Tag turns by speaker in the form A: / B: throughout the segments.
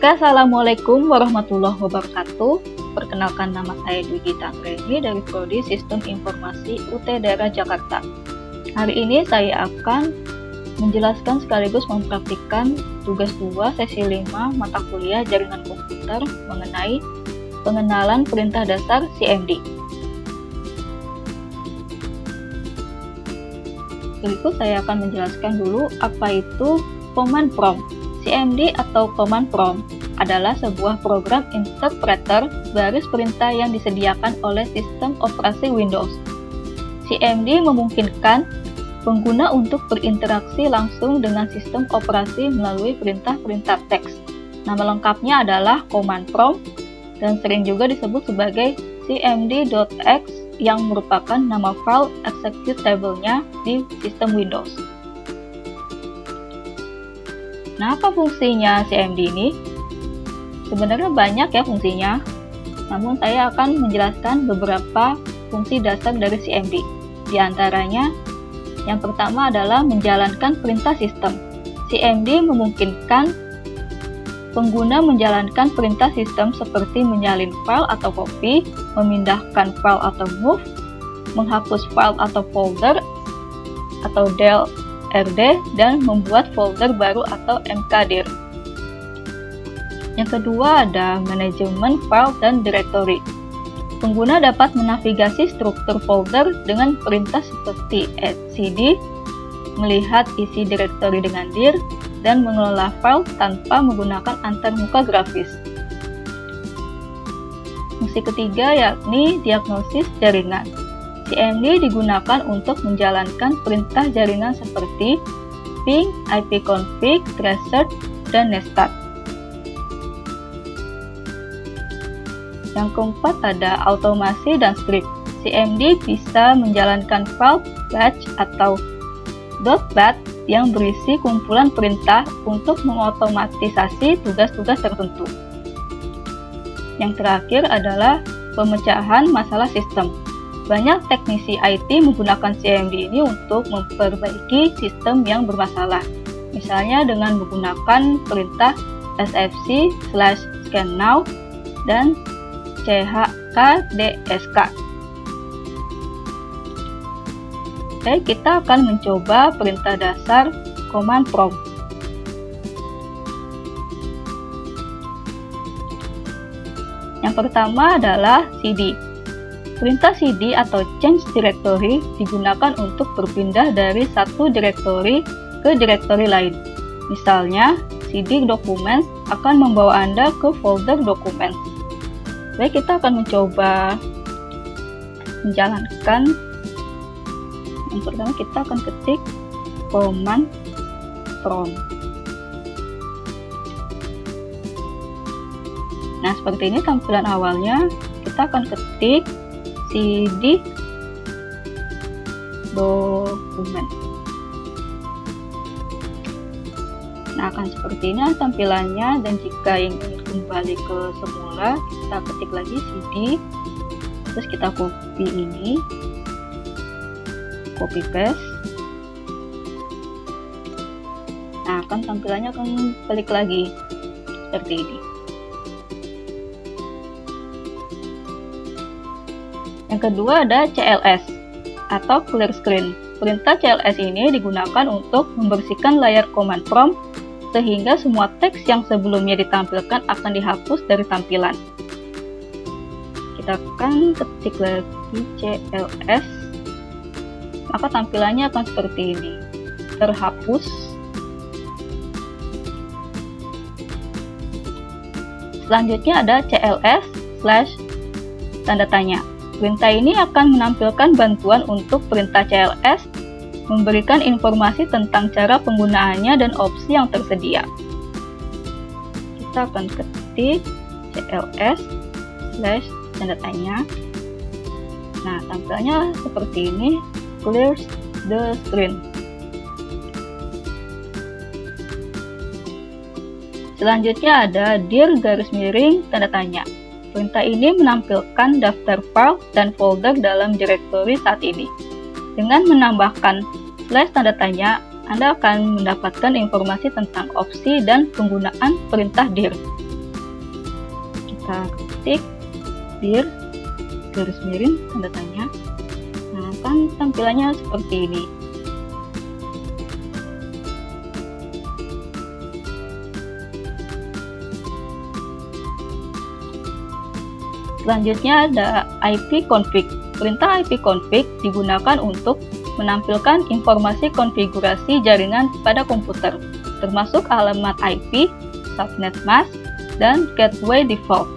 A: Oke, Assalamualaikum warahmatullahi wabarakatuh. Perkenalkan, nama saya Dwi Gita Anggreni dari Prodi Sistem Informasi UT Daerah Jakarta. Hari ini saya akan menjelaskan sekaligus mempraktikkan tugas 2 sesi 5 mata kuliah jaringan komputer mengenai pengenalan perintah dasar CMD. Berikut saya akan menjelaskan dulu apa itu command prompt. CMD atau command prompt adalah sebuah program interpreter baris perintah yang disediakan oleh sistem operasi Windows. CMD memungkinkan pengguna untuk berinteraksi langsung dengan sistem operasi melalui perintah-perintah teks. Nama lengkapnya adalah command prompt dan sering juga disebut sebagai cmd.x yang merupakan nama file executable-nya di sistem Windows. Nah, apa fungsinya CMD ini? Sebenarnya banyak ya fungsinya, namun saya akan menjelaskan beberapa fungsi dasar dari CMD. Di antaranya, yang pertama adalah menjalankan perintah sistem. CMD memungkinkan pengguna menjalankan perintah sistem seperti menyalin file atau copy, memindahkan file atau move, menghapus file atau folder, atau del RD, dan membuat folder baru atau mkdir. Yang kedua ada manajemen file dan directory. Pengguna dapat menavigasi struktur folder dengan perintah seperti cd, melihat isi directory dengan dir, dan mengelola file tanpa menggunakan antarmuka grafis. Fungsi ketiga yakni diagnosis jaringan. CMD digunakan untuk menjalankan perintah jaringan seperti ping, ipconfig, reset, dan nestat. Yang keempat ada automasi dan script. CMD bisa menjalankan file batch atau .bat yang berisi kumpulan perintah untuk mengotomatisasi tugas-tugas tertentu. Yang terakhir adalah pemecahan masalah sistem. Banyak teknisi IT menggunakan CMD ini untuk memperbaiki sistem yang bermasalah. Misalnya dengan menggunakan perintah sfc/scannow dan chkdsk. Oke, kita akan mencoba perintah dasar command prompt. Yang pertama adalah cd. Perintah cd atau change directory digunakan untuk berpindah dari satu directory ke directory lain. Misalnya, cd documents akan membawa Anda ke folder dokumen. Baik, kita akan mencoba menjalankan. Yang pertama kita akan ketik command prompt. Nah, seperti ini tampilan awalnya. Kita akan ketik cd dokumen. Nah, akan seperti ini tampilannya, dan jika ingin kembali ke semula, kita ketik lagi cd, terus kita copy ini, copy paste. Nah, akan tampilannya akan balik lagi seperti ini. Yang kedua ada CLS atau clear screen. Perintah CLS ini digunakan untuk membersihkan layar command prompt sehingga semua teks yang sebelumnya ditampilkan akan dihapus dari tampilan. Kita akan ketik lagi CLS, maka tampilannya akan seperti ini, terhapus. Selanjutnya ada CLS/tanda tanya. Perintah ini akan menampilkan bantuan untuk perintah CLS, memberikan informasi tentang cara penggunaannya dan opsi yang tersedia. Kita akan ketik CLS/tanda tanya. Nah, tampilannya seperti ini, clears the screen. Selanjutnya ada dir_tanda tanya. Perintah ini menampilkan daftar file dan folder dalam directory saat ini. Dengan menambahkan /tanda tanya, Anda akan mendapatkan informasi tentang opsi dan penggunaan perintah dir. Kita ketik dir garis miring tanda tanya. Nah, kan tampilannya seperti ini. Selanjutnya ada ipconfig. Perintah ipconfig digunakan untuk menampilkan informasi konfigurasi jaringan pada komputer, termasuk alamat IP, subnet mask, dan gateway default.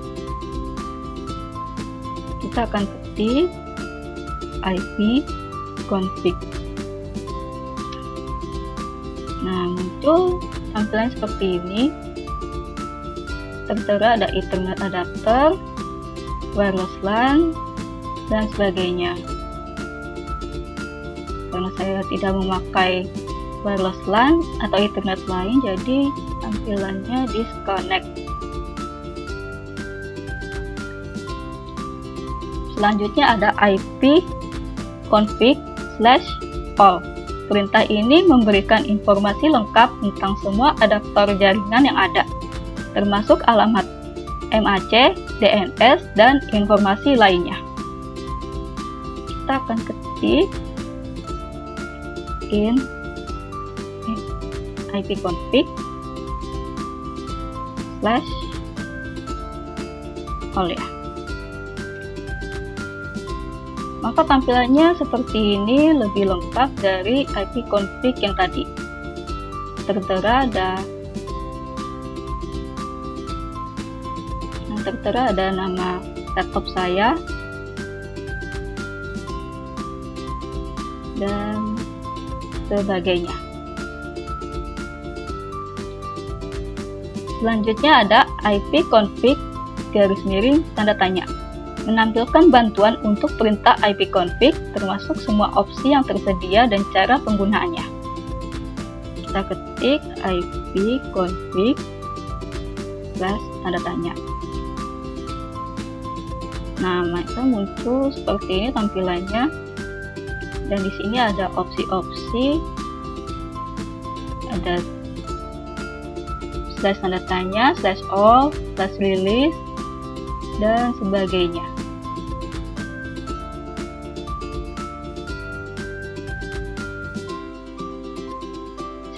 A: Kita akan ketik ipconfig. Nah, muncul tampilan seperti ini. Tertera ada Ethernet adapter, wireless LAN, dan sebagainya. Karena saya tidak memakai wireless LAN atau Ethernet lain, jadi tampilannya disconnect. Selanjutnya ada ipconfig/all. Perintah ini memberikan informasi lengkap tentang semua adaptor jaringan yang ada, termasuk alamat MAC, DNS, dan informasi lainnya. Kita akan ketik ipconfig/all ya. Maka tampilannya seperti ini, lebih lengkap dari ipconfig yang tadi. Tertera ada nama laptop saya dan sebagainya. Selanjutnya ada ipconfig garis miring tanda tanya. Menampilkan bantuan untuk perintah ipconfig, termasuk semua opsi yang tersedia dan cara penggunaannya. Kita ketik ipconfig tanda tanya. Nah, maka muncul seperti ini tampilannya. Dan di sini ada opsi-opsi, ada slash tanda tanya, /all, /release, dan sebagainya.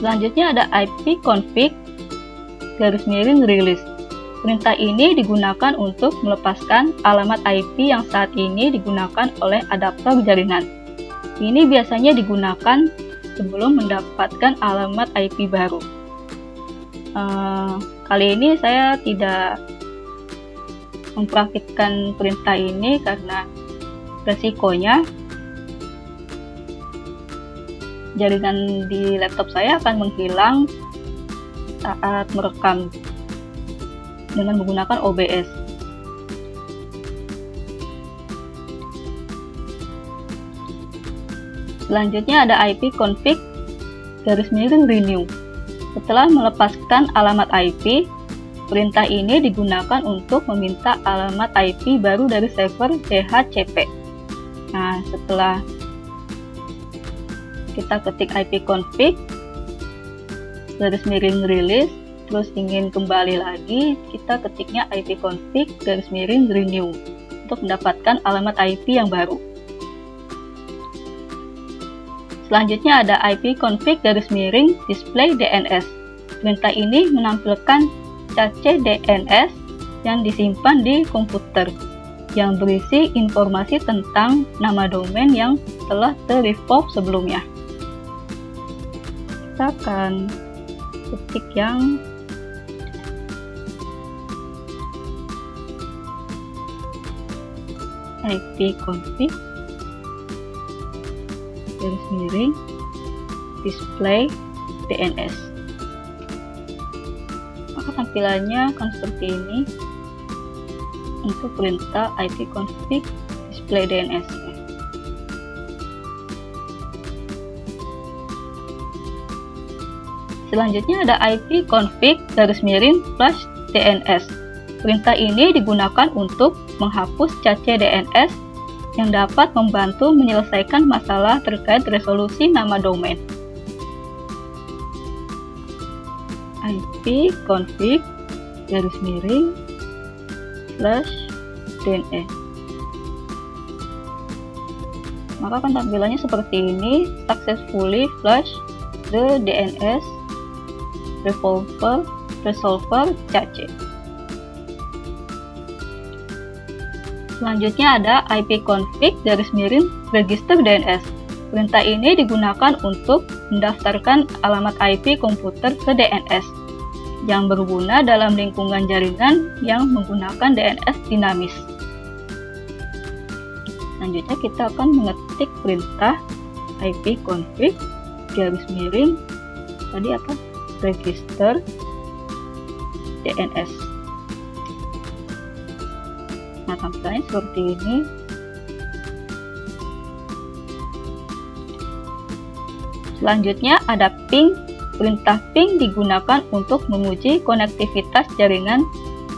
A: Selanjutnya ada ipconfig garis miring release. Perintah ini digunakan untuk melepaskan alamat IP yang saat ini digunakan oleh adaptor jaringan. Ini biasanya digunakan sebelum mendapatkan alamat IP baru. Kali ini saya tidak mempraktikkan perintah ini karena resikonya jaringan di laptop saya akan menghilang saat merekam dengan menggunakan OBS. Selanjutnya ada ipconfig garis miring renew. Setelah melepaskan alamat IP, perintah ini digunakan untuk meminta alamat IP baru dari server DHCP. Nah, setelah kita ketik ipconfig garis miring release, terus ingin kembali lagi, kita ketiknya ipconfig garis miring renew untuk mendapatkan alamat IP yang baru. Selanjutnya ada ipconfig garis miring display DNS. Perintah ini menampilkan cache DNS yang disimpan di komputer yang berisi informasi tentang nama domain yang telah ter-revoke sebelumnya. Kita akan ketik yang ipconfig garis miring display DNS. Maka tampilannya akan seperti ini untuk perintah ipconfig display DNS. Selanjutnya ada ipconfig garis miring flash DNS. Perintah ini digunakan untuk menghapus cache DNS yang dapat membantu menyelesaikan masalah terkait resolusi nama domain. ipconfig garis miring flash DNS. Maka akan tampilannya seperti ini, successfully flash the DNS resolver cache. Selanjutnya ada ipconfig _register DNS. Perintah ini digunakan untuk mendaftarkan alamat IP komputer ke DNS yang berguna dalam lingkungan jaringan yang menggunakan DNS dinamis. Selanjutnya kita akan mengetik perintah ipconfig _register DNS. Nah, tampilannya seperti ini. Selanjutnya ada ping. Perintah ping digunakan untuk menguji konektivitas jaringan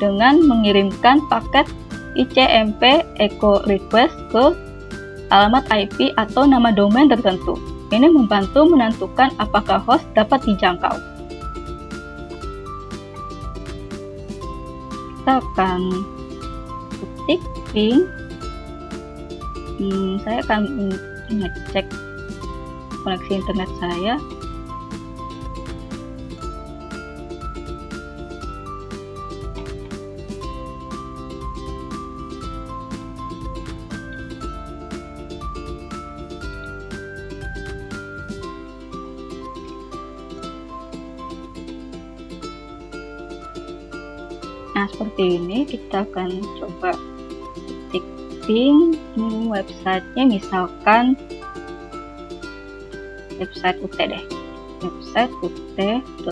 A: dengan mengirimkan paket ICMP echo request ke alamat IP atau nama domain tertentu. Ini membantu menentukan apakah host dapat dijangkau. Kita akan ketik ping. Saya akan ngecek koneksi internet saya. Nah, seperti ini kita akan coba ketik ping websitenya, misalkan website UT deh, website ut.ac.id.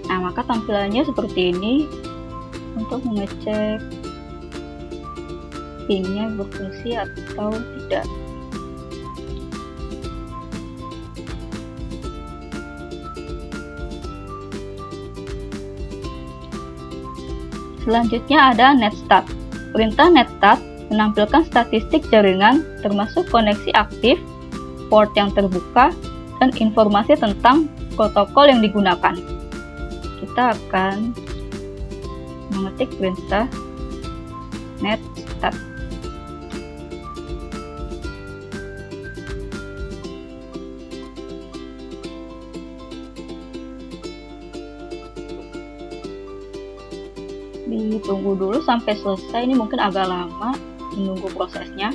A: Nah, maka tampilannya seperti ini untuk mengecek pingnya berfungsi atau tidak. Selanjutnya ada netstat. Perintah netstat menampilkan statistik jaringan termasuk koneksi aktif, port yang terbuka, dan informasi tentang protokol yang digunakan. Kita akan mengetik perintah netstat. Ditunggu dulu sampai selesai, ini mungkin agak lama menunggu prosesnya.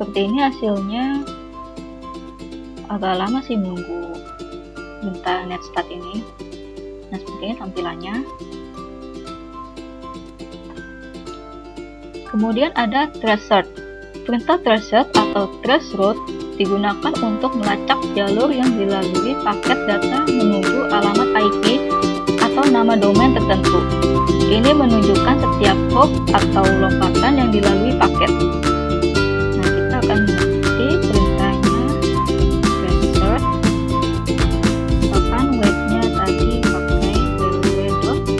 A: seperti ini hasilnya. Agak lama sih menunggu perintah netstart ini. Nah, seperti ini tampilannya. Kemudian ada traceroute. Perintah traceroute atau traceroute digunakan untuk melacak jalur yang dilalui paket data menuju alamat IP atau nama domain tertentu. Ini menunjukkan setiap hop atau lompatan yang dilalui paket. Nah, kita akan mengikuti perintahnya traceroute. Misalkan webnya tadi pakai www.t.ac.id.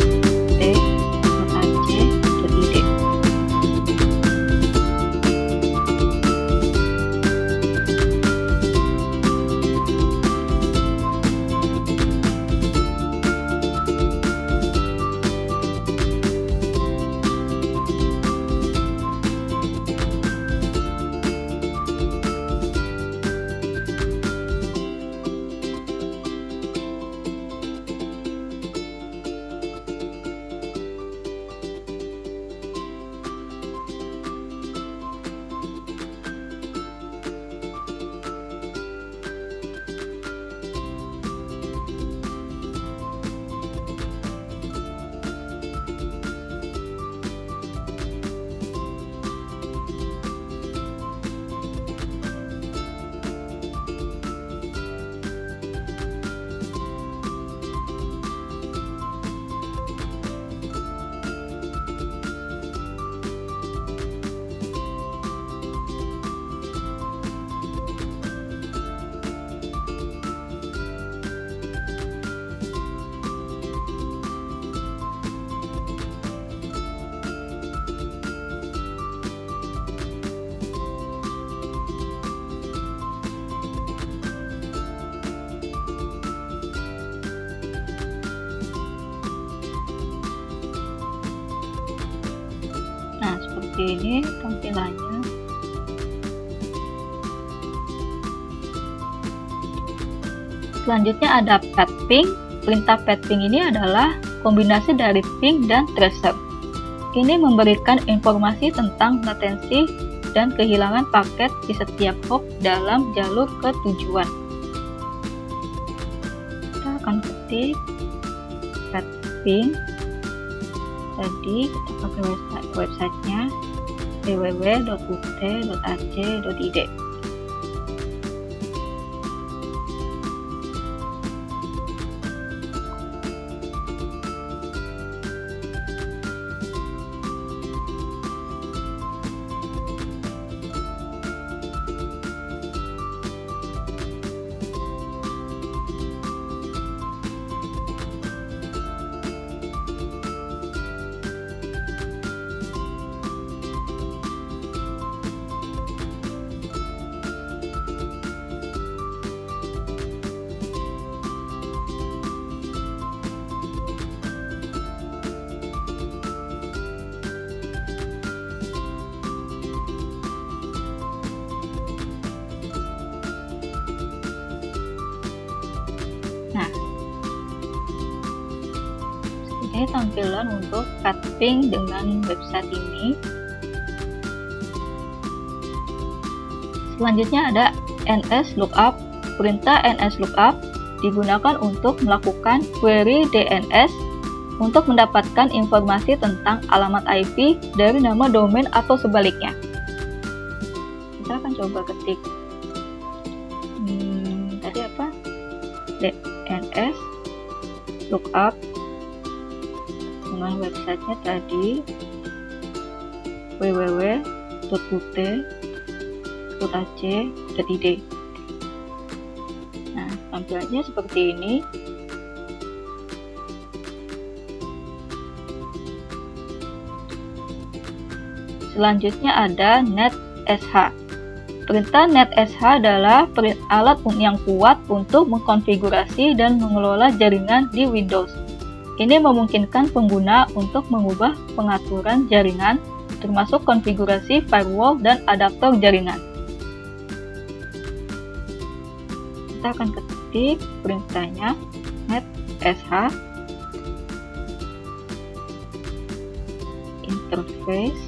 A: Nah, seperti ini tampilannya. Selanjutnya ada path ping. Perintah path ping ini adalah kombinasi dari ping dan tracer. Ini memberikan informasi tentang latensi dan kehilangan paket di setiap hop dalam jalur ke tujuan. Kita akan ketik path ping. Tadi kita pakai websitenya www.ut.ac.id. Nah, ini tampilan untuk path ping dengan website ini. Selanjutnya ada NSLOOKUP. Perintah NSLOOKUP digunakan untuk melakukan query DNS untuk mendapatkan informasi tentang alamat IP dari nama domain atau sebaliknya. Kita akan coba ketik tadi apa? DNS lookup dengan websitenya tadi www.ut.ac.id. Nah, tampilannya seperti ini. Selanjutnya ada NetSH. Perintah NetSH adalah alat yang kuat untuk mengkonfigurasi dan mengelola jaringan di Windows. Ini memungkinkan pengguna untuk mengubah pengaturan jaringan, termasuk konfigurasi firewall dan adaptor jaringan. Kita akan ketik perintahnya NetSH interface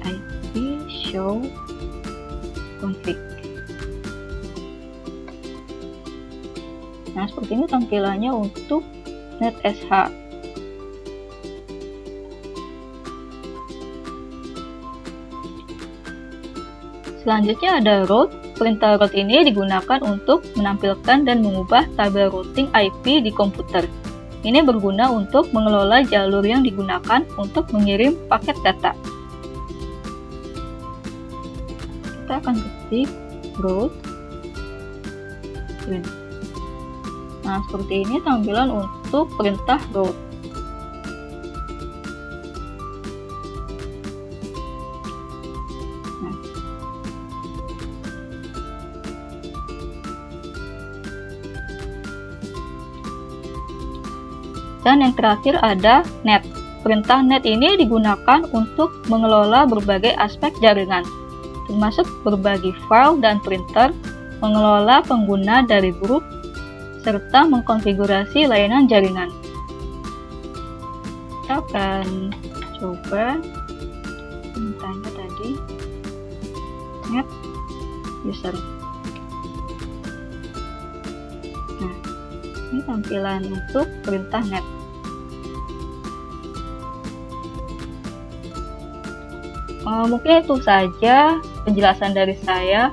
A: IP show config. Nah, seperti ini tampilannya untuk NetSH. Selanjutnya ada route. Perintah route ini digunakan untuk menampilkan dan mengubah tabel routing IP di komputer. Ini berguna untuk mengelola jalur yang digunakan untuk mengirim paket data. Kita akan ketik route print. Nah, seperti ini tampilan untuk perintah route. Dan yang terakhir ada net. Perintah net ini digunakan untuk mengelola berbagai aspek jaringan, termasuk berbagi file dan printer, mengelola pengguna dari grup, serta mengkonfigurasi layanan jaringan. Kita akan coba perintahnya tadi, net user. Nah, ini tampilan untuk perintah net. Mungkin itu saja penjelasan dari saya.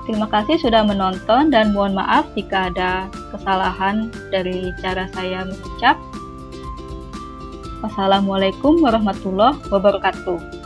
A: Terima kasih sudah menonton dan mohon maaf jika ada kesalahan dari cara saya mengucap. Wassalamualaikum warahmatullahi wabarakatuh.